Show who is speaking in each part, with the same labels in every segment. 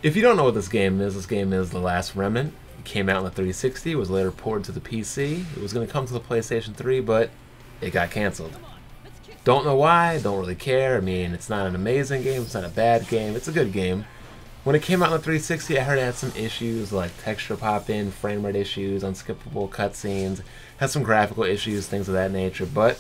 Speaker 1: If you don't know what this game is The Last Remnant. It came out on the 360, was later ported to the PC. It was going to come to the PlayStation 3, but it got canceled. Don't know why, don't really care. I mean, it's not an amazing game, it's not a bad game, it's a good game. When it came out on the 360, I heard it had some issues like texture pop-in, frame rate issues, unskippable cutscenes, has some graphical issues, things of that nature, but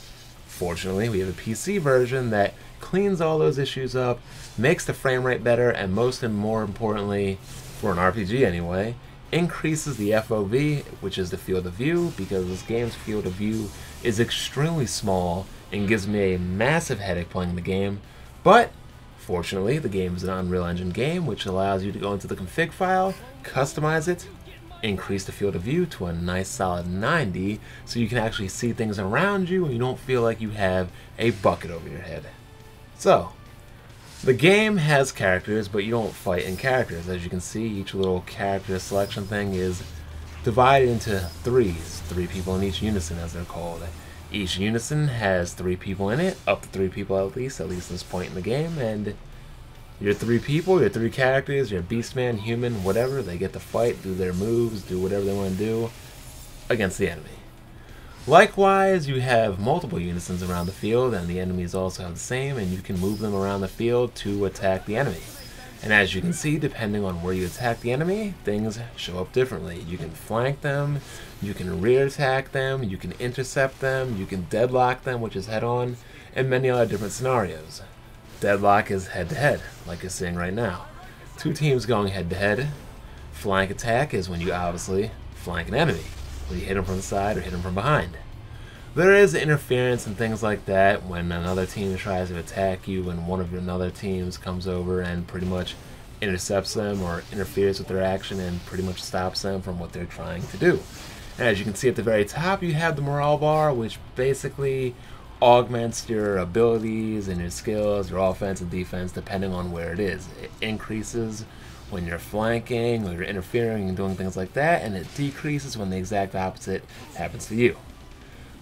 Speaker 1: fortunately, we have a PC version that cleans all those issues up, makes the frame rate better, and most and more importantly, for an RPG anyway, increases the FOV, which is the field of view, because this game's field of view is extremely small and gives me a massive headache playing the game. But fortunately, the game is an Unreal Engine game, which allows you to go into the config file, customize it, increase the field of view to a nice solid 90, so you can actually see things around you and you don't feel like you have a bucket over your head. So, the game has characters, but you don't fight in characters. As you can see, each little character selection thing is divided into threes. 3 people in each unison, as they're called. Each unison has 3 people in it, up to 3 people at least this point in the game, and your 3 people, your 3 characters, your beastman, human, whatever, they get to fight, do their moves, do whatever they want to do against the enemy. Likewise, you have multiple unisons around the field, and the enemies also have the same, and you can move them around the field to attack the enemy. And as you can see, depending on where you attack the enemy, things show up differently. You can flank them, you can rear attack them, you can intercept them, you can deadlock them, which is head-on, and many other different scenarios. Deadlock is head-to-head, like you're seeing right now. 2 teams going head-to-head. Flank attack is when you obviously flank an enemy, when you hit them from the side or hit them from behind. There is interference and things like that when another team tries to attack you and one of another teams comes over and pretty much intercepts them or interferes with their action and pretty much stops them from what they're trying to do. And as you can see at the very top, you have the morale bar, which basically augments your abilities and your skills, your offense and defense, depending on where it is. It increases when you're flanking or you're interfering and doing things like that, and it decreases when the exact opposite happens to you.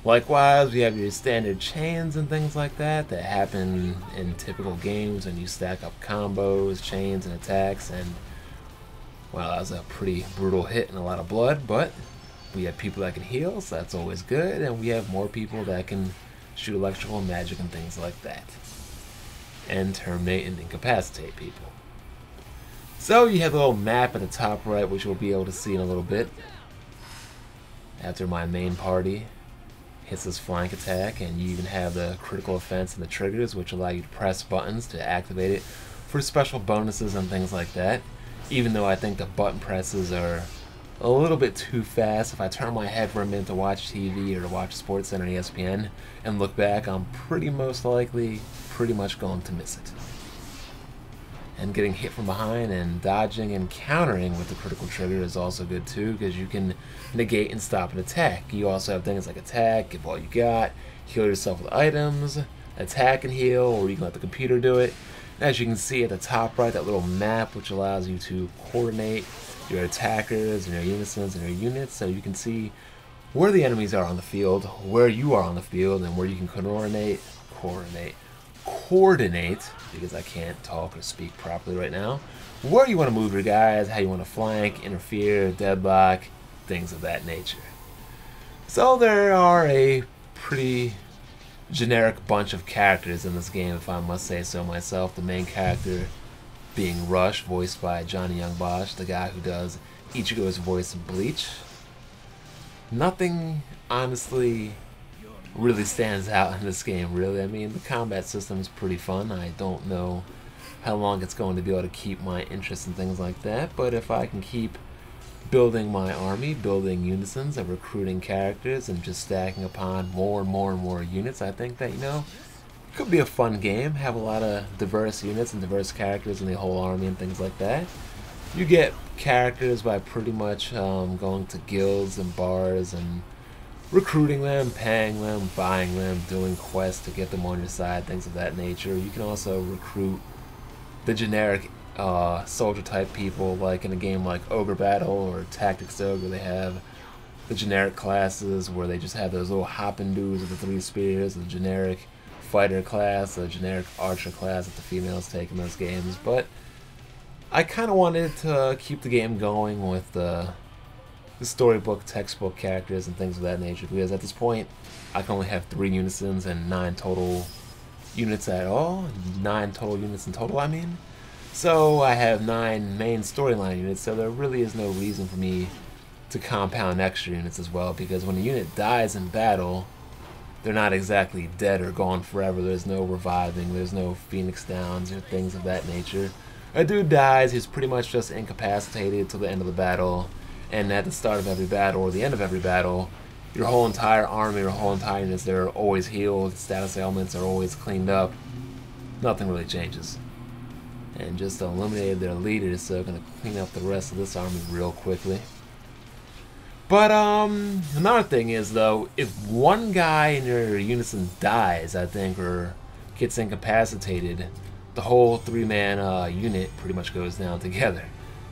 Speaker 1: Likewise, we have your standard chains and things like that that happen in typical games when you stack up combos, chains, and attacks, and well, that was a pretty brutal hit and a lot of blood, but we have people that can heal, so that's always good, and we have more people that can shoot electrical magic and things like that, and terminate and incapacitate people. So you have the little map at the top right, which you'll be able to see in a little bit. After my main party hits this flank attack, and you even have the critical offense and the triggers, which allow you to press buttons to activate it for special bonuses and things like that. Even though I think the button presses are a little bit too fast. If I turn my head for a minute to watch TV or to watch SportsCenter and ESPN and look back, I'm pretty much going to miss it. And getting hit from behind and dodging and countering with the critical trigger is also good too, because you can negate and stop an attack. You also have things like attack, give all you got, heal yourself with items, attack and heal, or you can let the computer do it. And as you can see at the top right, that little map which allows you to coordinate your attackers and your unisons and your units, so you can see where the enemies are on the field, where you are on the field, and where you can coordinate, because I can't talk or speak properly right now, where you want to move your guys, how you want to flank, interfere, deadlock, things of that nature. So there are a pretty generic bunch of characters in this game, if I must say so myself. The main character being Rush, voiced by Johnny Young Bosch, the guy who does Ichigo's voice in Bleach. Nothing, honestly, really stands out in this game, really. I mean, the combat system is pretty fun. I don't know how long it's going to be able to keep my interest in things like that, but if I can keep building my army, building unisons and recruiting characters and just stacking upon more and more units, I think that, you know, it could be a fun game, have a lot of diverse units and diverse characters in the whole army and things like that. You get characters by pretty much going to guilds and bars and recruiting them, paying them, buying them, doing quests to get them on your side, things of that nature. You can also recruit the generic soldier type people, like in a game like Ogre Battle or Tactics Ogre. They have the generic classes where they just have those little hopping dudes with the 3 spears, the generic fighter class, the generic archer class that the females take in those games. But I kind of wanted to keep the game going with the storybook, textbook characters and things of that nature, because at this point I can only have 3 unisons and 9 total units at all. 9 total units in total, I mean. So I have 9 main storyline units, so there really is no reason for me to compound extra units as well, because when a unit dies in battle, they're not exactly dead or gone forever. There's no reviving, there's no Phoenix Downs or things of that nature. A dude dies, he's pretty much just incapacitated till the end of the battle, and at the start of every battle or the end of every battle, your whole entire army, your whole entire units, they're always healed, status ailments are always cleaned up. Nothing really changes. And just eliminated their leaders, so they're going to clean up the rest of this army real quickly. But another thing is, though, if one guy in your unison dies, I think, or gets incapacitated, the whole 3-man unit pretty much goes down together.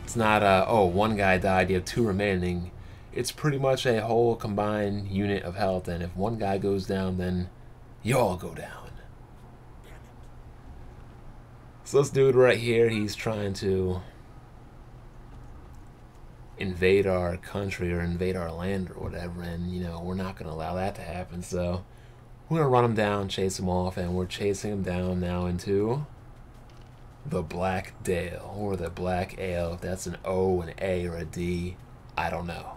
Speaker 1: It's not, oh, one guy died, you have 2 remaining. It's pretty much a whole combined unit of health, and if one guy goes down, then you all go down. So this dude right here, he's trying to invade our country or invade our land or whatever, and, you know, we're not going to allow that to happen, so we're going to run him down, chase him off, and we're chasing him down now into the Black Dale, or the Black Ale. If that's an O, an A, or a D, I don't know.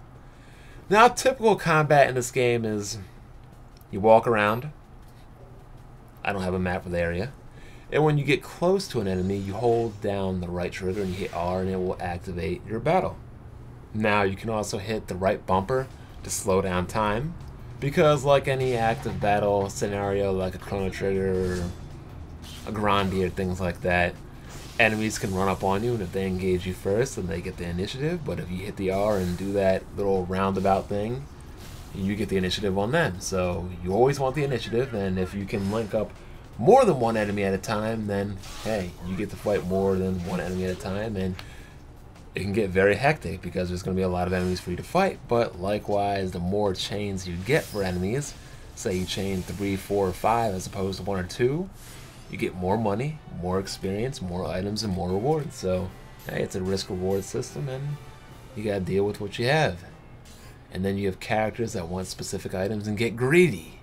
Speaker 1: Now, typical combat in this game is you walk around. I don't have a map of the area. And when you get close to an enemy, you hold down the right trigger and you hit R, and it will activate your battle. Now, you can also hit the right bumper to slow down time, because like any active battle scenario, like a Chrono Trigger or a Grandia or things like that, enemies can run up on you, and if they engage you first, then they get the initiative. But if you hit the R and do that little roundabout thing, you get the initiative on them. So you always want the initiative, and if you can link up more than one enemy at a time, then hey, you get to fight more than one enemy at a time, and it can get very hectic because there's going to be a lot of enemies for you to fight. But likewise, the more chains you get for enemies, say you chain 3, 4, or 5 as opposed to 1 or 2, you get more money, more experience, more items, and more rewards. So, hey, it's a risk-reward system, and you gotta deal with what you have. And then you have characters that want specific items and get greedy.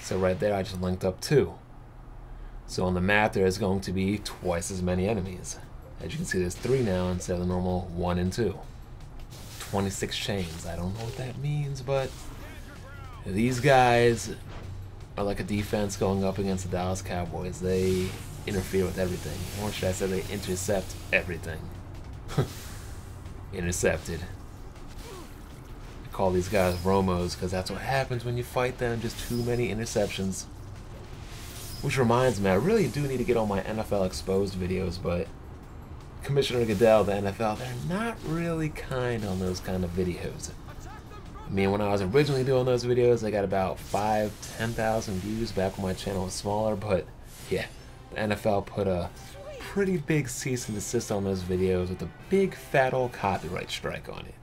Speaker 1: So right there, I just linked up 2. So on the map, there is going to be twice as many enemies. As you can see, there's 3 now instead of the normal 1 and 2. 26 chains. I don't know what that means, but these guys are like a defense going up against the Dallas Cowboys. They interfere with everything. Or should I say they intercept everything. Intercepted. I call these guys Romos because that's what happens when you fight them. Just too many interceptions. Which reminds me, I really do need to get on my NFL Exposed videos, but Commissioner Goodell, the NFL, they're not really kind on those kind of videos. I mean, when I was originally doing those videos, I got about 5,000-10,000 views back when my channel was smaller, but yeah, the NFL put a pretty big cease and desist on those videos with a big fat old copyright strike on it.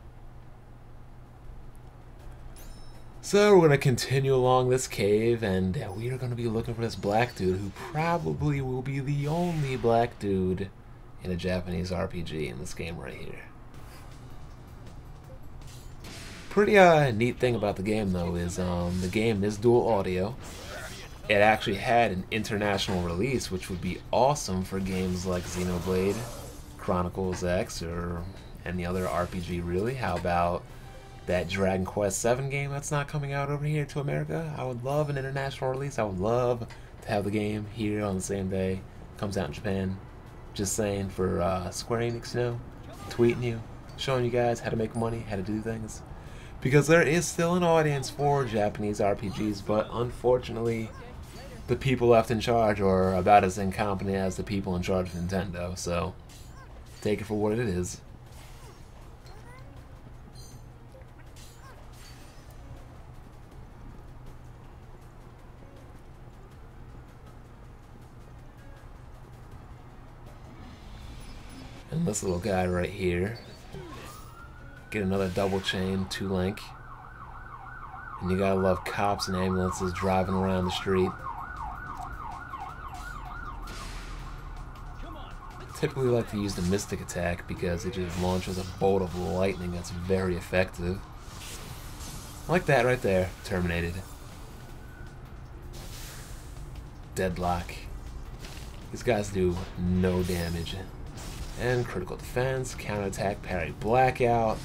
Speaker 1: So we're going to continue along this cave, and we are going to be looking for this black dude who probably will be the only black dude in a Japanese RPG in this game right here. Pretty neat thing about the game, though, is the game is dual audio. It actually had an international release, which would be awesome for games like Xenoblade Chronicles X or any other RPG, really. How about that Dragon Quest VII game that's not coming out over here to America? I would love an international release. I would love to have the game here on the same day it comes out in Japan. Just saying, for Square Enix, you know, tweeting you, showing you guys how to make money, how to do things. Because there is still an audience for Japanese RPGs, but unfortunately, the people left in charge are about as incompetent as the people in charge of Nintendo, so take it for what it is. And this little guy right here, get another double chain, 2 link, And you gotta love cops and ambulances driving around the street. Typically like to use the Mystic attack because it just launches a bolt of lightning that's very effective. Like that right there. Terminated. Deadlock. These guys do no damage. And critical defense, counterattack, parry, blackout.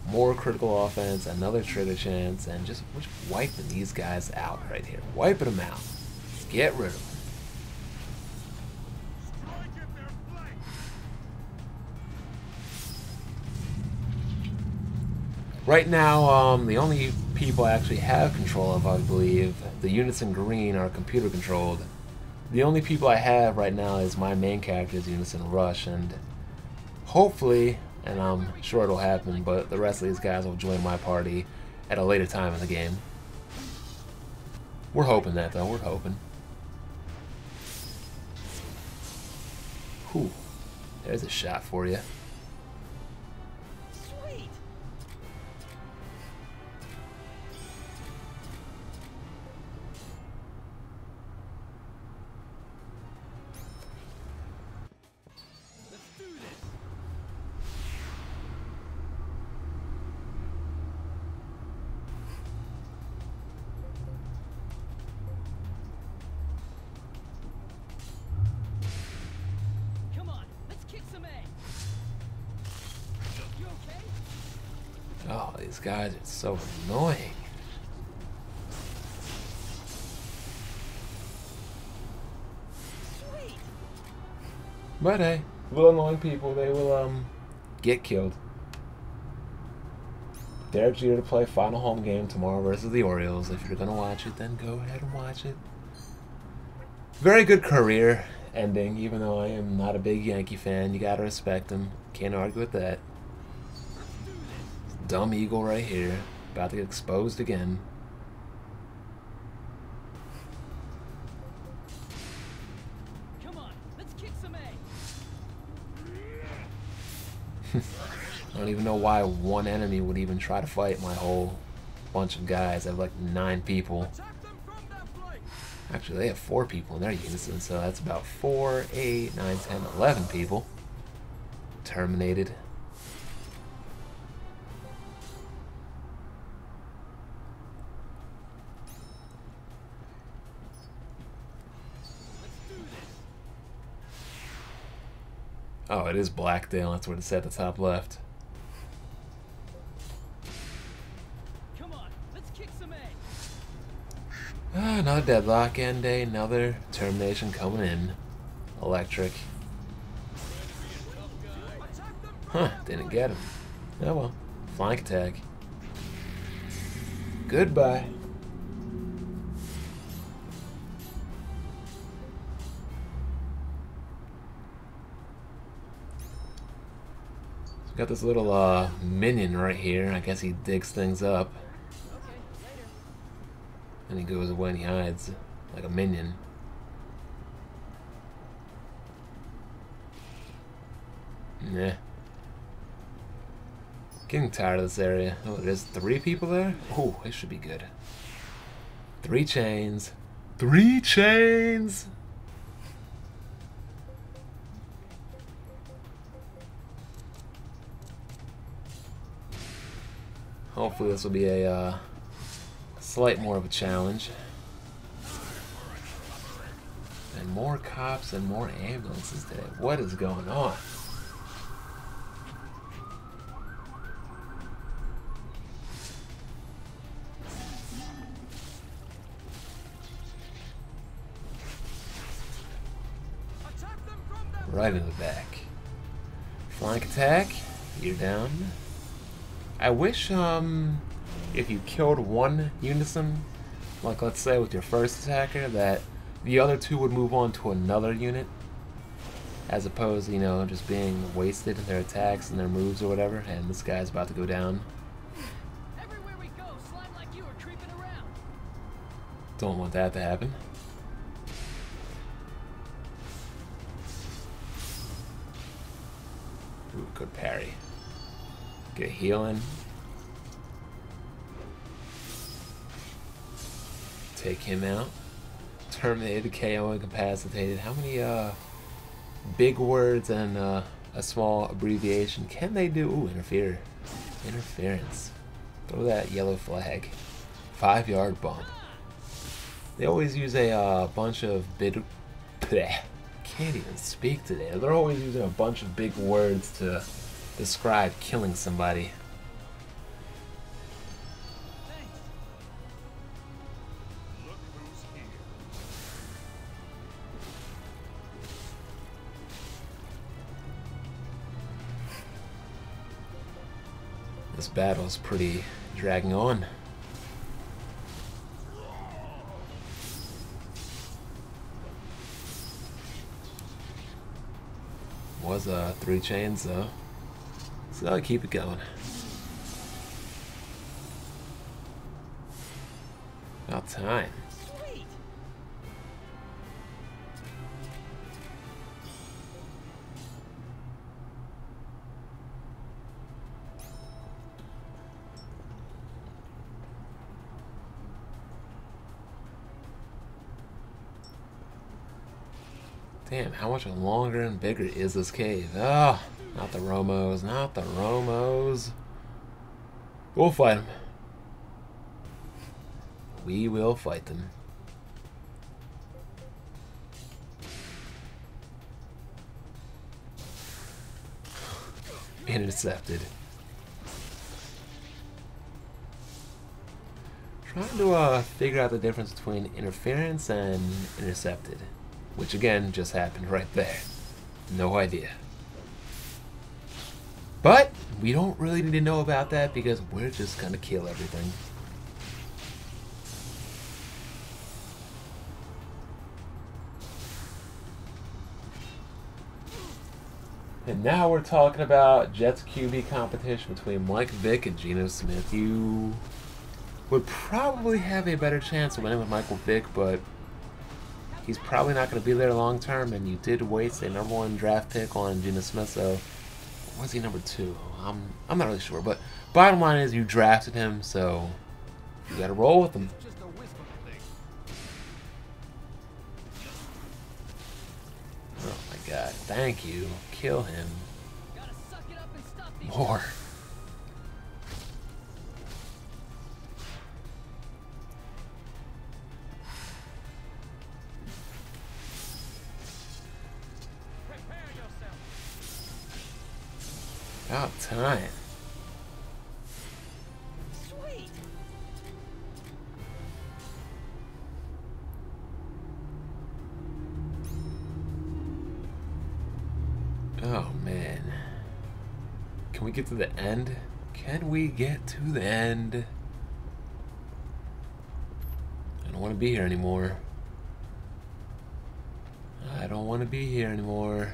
Speaker 1: More critical offense, another trigger chance, and just wiping these guys out right here. Wiping them out. Get rid of them. Right now, the only people I actually have control of, I believe, the units in green are computer controlled. The only people I have right now is my main character's units in Rush, and hopefully, and I'm sure it'll happen, but the rest of these guys will join my party at a later time in the game. We're hoping that, though. We're hoping. Whew. There's a shot for you. Oh, these guys are so annoying. But hey, little annoying people, they will get killed. Derek's here to play final home game tomorrow versus the Orioles. If you're gonna watch it, then go ahead and watch it. Very good career ending, even though I am not a big Yankee fan. You gotta respect him. Can't argue with that. Dumb Eagle right here, about to get exposed again. Come on, let's kick some A. I don't even know why one enemy would even try to fight my whole bunch of guys. I have like 9 people. Actually, they have 4 people in their unison, so that's about 4, 8, 9, 10, 11 people. Terminated. Oh, it is Blackdale. That's what it said at the top left. Come on, let's kick some A. Another deadlock and another termination coming in. Electric. Huh, didn't get him. Oh well. Flank attack. Goodbye. Got this little minion right here. I guess he digs things up. And he goes away and he hides like a minion. Yeah. Getting tired of this area. Oh, there's 3 people there? Oh, it should be good. 3 chains. 3 chains! Hopefully this will be a slight more of a challenge. And more cops and more ambulances today. What is going on? Right in the back. Flank attack. You're down. I wish if you killed one unison, like let's say with your first attacker, that the other 2 would move on to another unit, as opposed to, you know, just being wasted in their attacks and their moves or whatever. And this guy's about to go down. Everywhere we go, slime like you are creeping around. Don't want that to happen. Ooh, good parry. Get healing. Take him out. Terminated, KO, incapacitated. How many big words and a small abbreviation can they do? Ooh, interfere. Interference. Throw that yellow flag. 5-yard bump. They always use a bunch of big... Bleh. Can't even speak today. They're always using a bunch of big words to describe killing somebody. This battle's pretty dragging on. Was 3 chains though, so I'll keep it going. About time. Damn, how much longer and bigger is this cave? Oh, not the Romos, not the Romos. We'll fight them. We will fight them. Intercepted. Trying to figure out the difference between interference and intercepted. Which again just happened right there. No idea. But we don't really need to know about that because we're just gonna kill everything. And now we're talking about Jets QB competition between Mike Vick and Geno Smith. You would probably have a better chance of winning with Michael Vick, but he's probably not going to be there long term, and you did waste a #1 draft pick on Geno Smith, so was he #2? I'm not really sure, but bottom line is you drafted him, so you got to roll with him. Oh my god, thank you. Kill him. More. About time. Sweet. Oh man. Can we get to the end? Can we get to the end? I don't want to be here anymore. I don't want to be here anymore.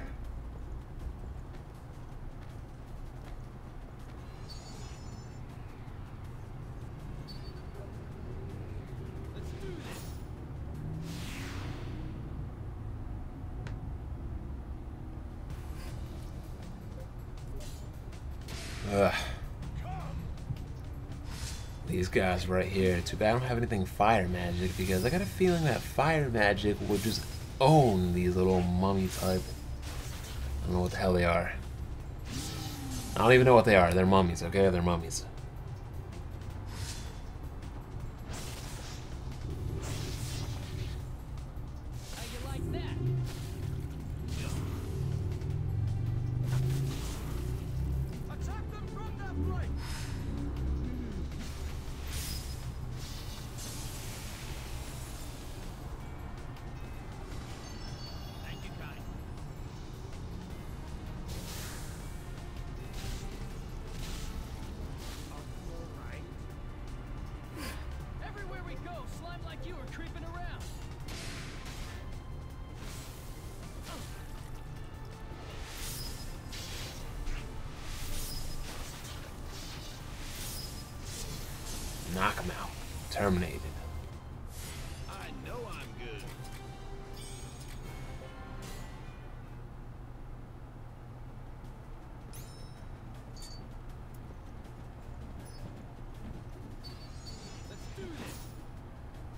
Speaker 1: Ugh. These guys right here. Too bad I don't have anything fire magic because I got a feeling that fire magic would just own these little mummy type. I don't know what the hell they are. I don't even know what they are. They're mummies, okay? They're mummies. Knock him out. Terminated.
Speaker 2: I know I'm good.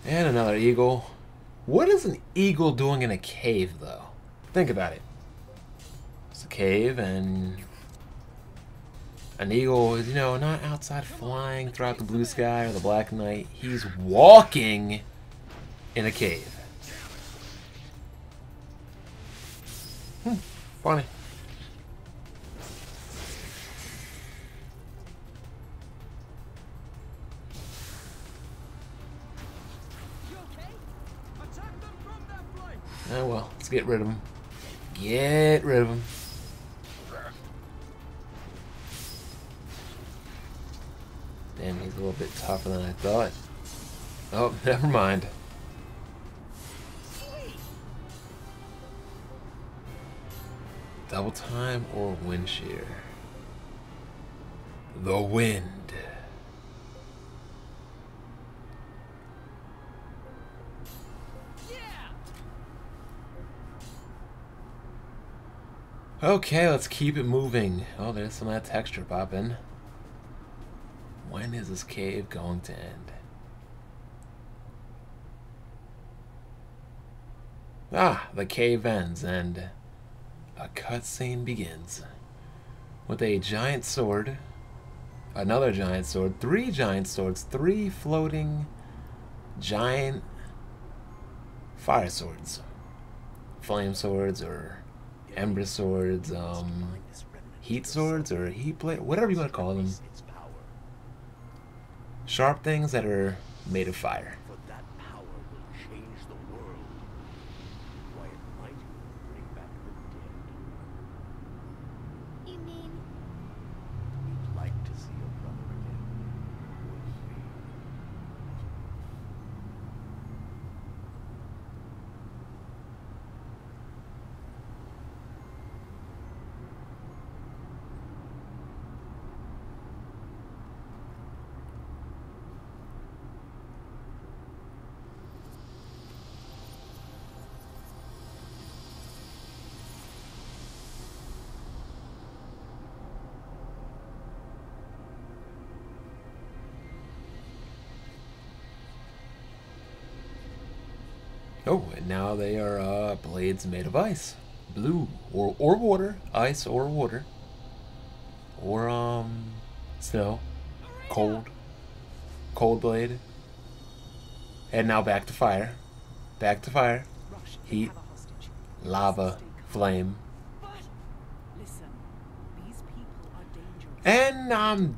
Speaker 1: And another eagle. What is an eagle doing in a cave, though? Think about it. It's a cave, and an eagle is, you know, not outside flying throughout the blue sky or the black night. He's walking in a cave. Funny. Oh well, let's get rid of him. Get rid of him. Damn, he's a little bit tougher than I thought. Oh, never mind. Double time or wind shear? The wind. Okay, let's keep it moving. Oh, there's some of that texture popping. When is this cave going to end? Ah, the cave ends and a cutscene begins. With a giant sword, another giant sword, 3 giant swords, 3 floating giant fire swords. Flame swords or ember swords, heat swords or heat blade, whatever you want to call them. Sharp things that are made of fire. Oh, and now they are blades made of ice. Blue. Or water. Ice or water. Or, snow. Cold. Cold blade. And now back to fire. Back to fire. Heat. Lava. Flame. And I'm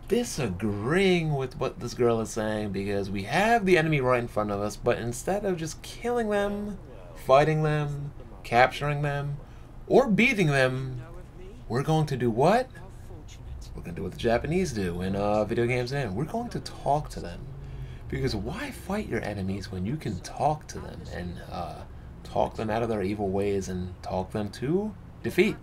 Speaker 1: disagreeing with what this girl is saying, because we have the enemy right in front of us, but instead of just killing them, fighting them, capturing them, or beating them, we're going to do what? We're going to do what the Japanese do in video games, and we're going to talk to them. Because why fight your enemies when you can talk to them and talk them out of their evil ways and talk them to defeat?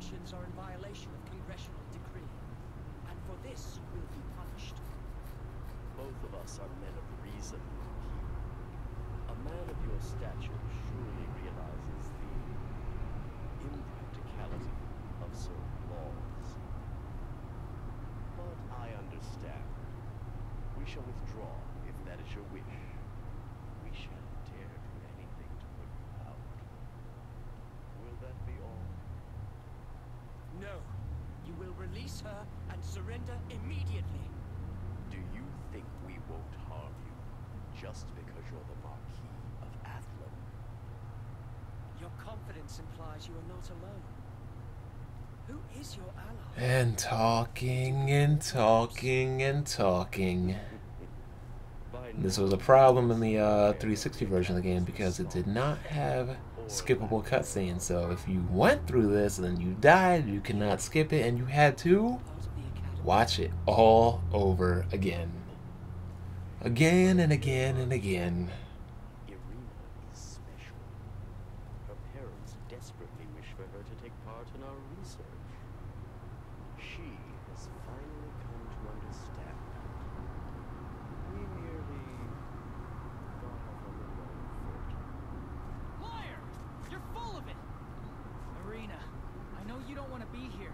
Speaker 3: Release her and surrender immediately.
Speaker 4: Do you think we won't harm you just because you're the Marquis of Athlon?
Speaker 3: Your confidence implies you are not alone. Who is your ally?
Speaker 1: And talking and talking and talking. This was a problem in the 360 version of the game because it did not have skippable cutscenes. So if you went through this and then you died, you cannot skip it, and you had to watch it all over again. Again and again and again.
Speaker 4: Irina is special. Her parents desperately wish for her to take part in our research. She has finally come to understand. We merely got off on the wrong foot.
Speaker 3: Liar! You're full of it! Irina, I know you don't want to be here.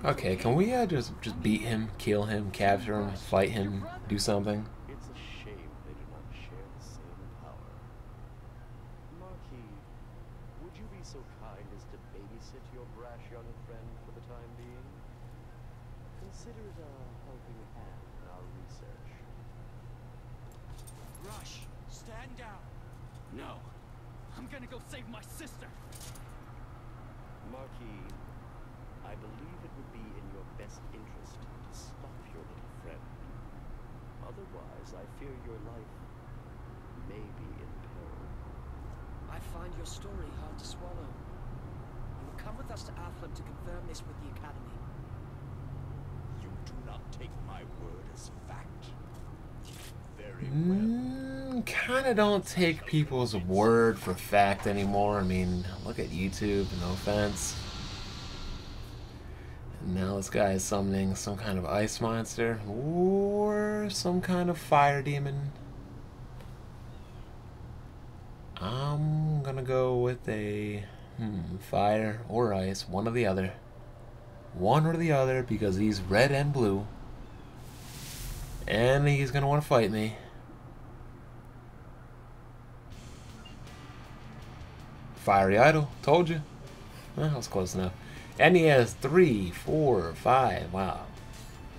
Speaker 1: Okay, can we just beat him, kill him, capture him, fight him, do something?
Speaker 4: It's a shame they do not share the same power. Consider it a helping hand in our research.
Speaker 3: Rush, stand down. No, I'm gonna go save my sister.
Speaker 4: Marquis, I believe it would be in your best interest to stop your little friend. Otherwise, I fear your life may be in peril.
Speaker 3: I find your story hard to swallow. You will come with us to Athlum to confirm this with the Academy.
Speaker 2: You do not take my word as fact. Very well.
Speaker 1: Kinda don't take people's word for fact anymore. I mean, look at YouTube, no offense. And now this guy is summoning some kind of ice monster or some kind of fire demon. I'm gonna go with a fire or ice, one or the other. One or the other, because he's red and blue. And he's gonna want to fight me. Fiery Idol, told you. Well, that was close enough. And he has 3, 4, 5, wow.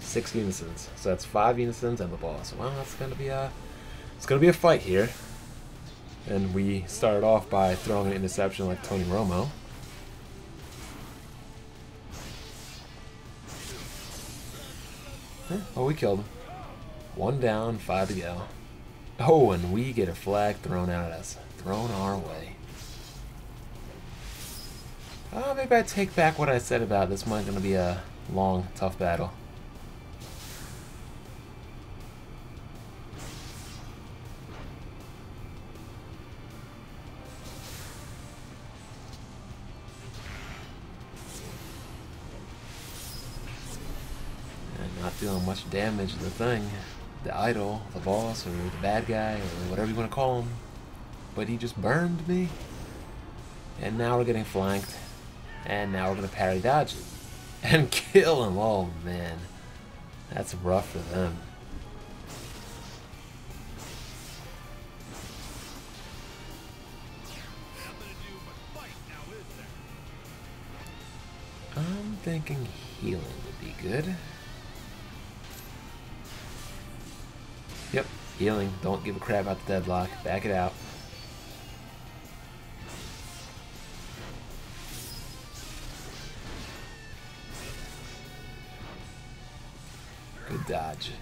Speaker 1: 6 unisons. So that's 5 unisons and the boss. Well, that's gonna be a fight here. And we started off by throwing an interception like Tony Romo. Oh, we killed him. 1 down, 5 to go. Oh, and we get a flag thrown out at us. Thrown our way. Oh, maybe I take back what I said about this might gonna be a long, tough battle. And not doing much damage to the thing. The idol, the boss, or the bad guy, or whatever you want to call him. But he just burned me. And now we're getting flanked. And now we're going to parry dodge it. And kill him. Oh, man. That's rough for them. I'm thinking healing would be good. Yep, healing. Don't give a crap about the deadlock. Back it out. Good dodge.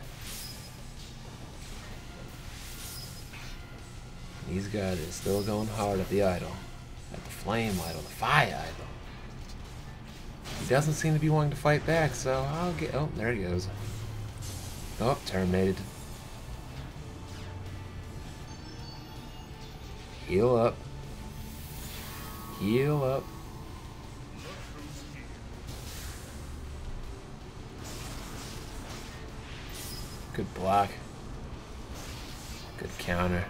Speaker 1: These guys are still going hard at the idol. At the flame idol, the fire idol. He doesn't seem to be wanting to fight back, so I'll get... Oh, there he goes. Oh, terminated. Heal up. Heal up. Good block. Good counter.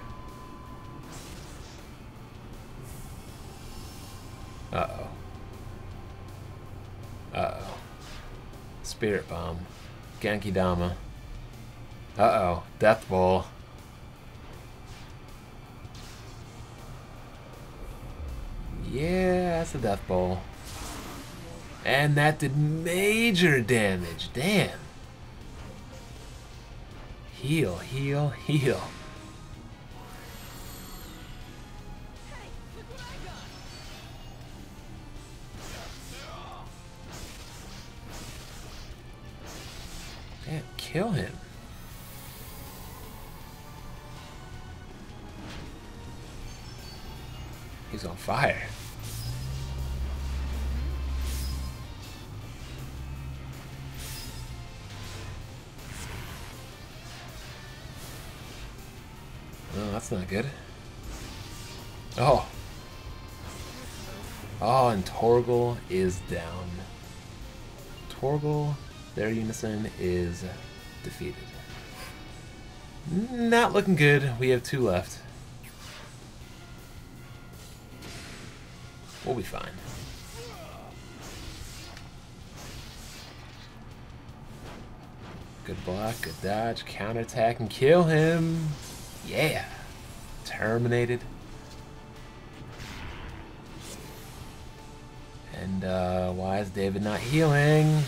Speaker 1: Uh-oh. Uh-oh. Spirit Bomb. Genki Dama. Uh-oh. Death Bowl. Yeah, that's a Death Bowl. And that did major damage. Damn. Heal, heal, heal. Damn, kill him. He's on fire. Oh, that's not good. Oh. Oh, and Torgal is down. Torgal, their unison is defeated. Not looking good. We have 2 left. We'll be fine. Good block, good dodge, counterattack, and kill him. Yeah. Terminated. And why is David not healing?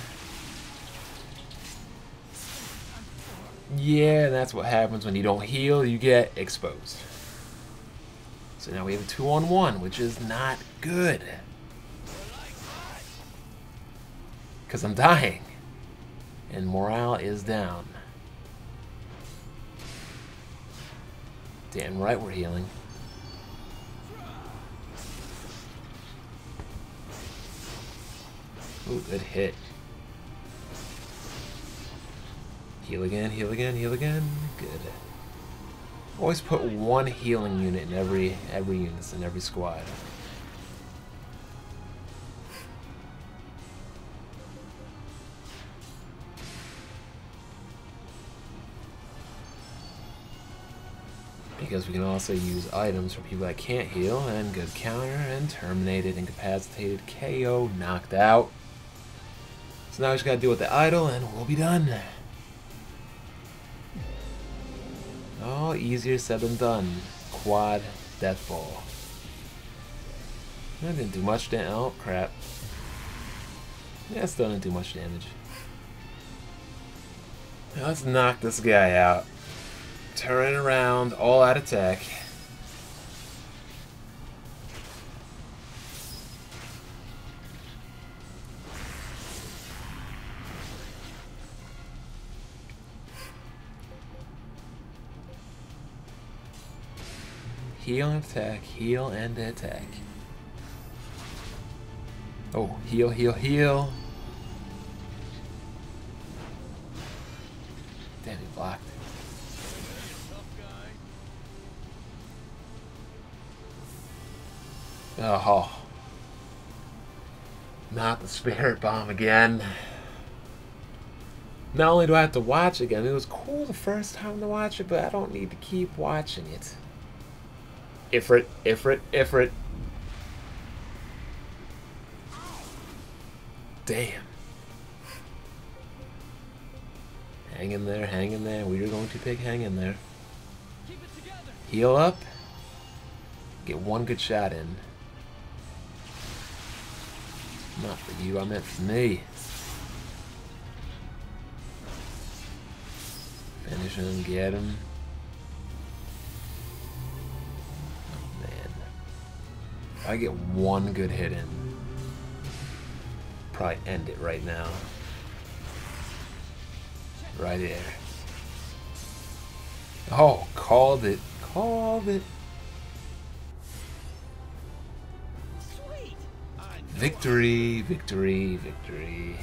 Speaker 1: Yeah, that's what happens when you don't heal. You get exposed. So now we have a 2-on-1, which is not good. Because I'm dying. And morale is down. Damn right we're healing. Ooh, good hit. Heal again, heal again, heal again. Good. Always put one healing unit in every unit in every squad. Because we can also use items for people that can't heal, and good counter, and terminated, incapacitated, KO, knocked out. So now we just gotta deal with the idol, and we'll be done. Oh, easier said than done. Quad death ball. That didn't do much damage. Oh, crap. Yeah, still didn't do much damage. Now let's knock this guy out. Turn around, all out attack. Heal and attack, heal and attack. Oh, heal, heal, heal. Damn, he blocked. Oh. Not the spirit bomb again. Not only do I have to watch again, it was cool the first time to watch it, but I don't need to keep watching it. Ifrit, Ifrit, Ifrit. Damn. Hang in there, hang in there. We are going to pick hang in there. Heal up. Get one good shot in. Not for you, I meant for me. Finish him, get him. Oh man. If I get one good hit in, probably end it right now. Right there. Oh, called it. Called it. Victory, victory, victory.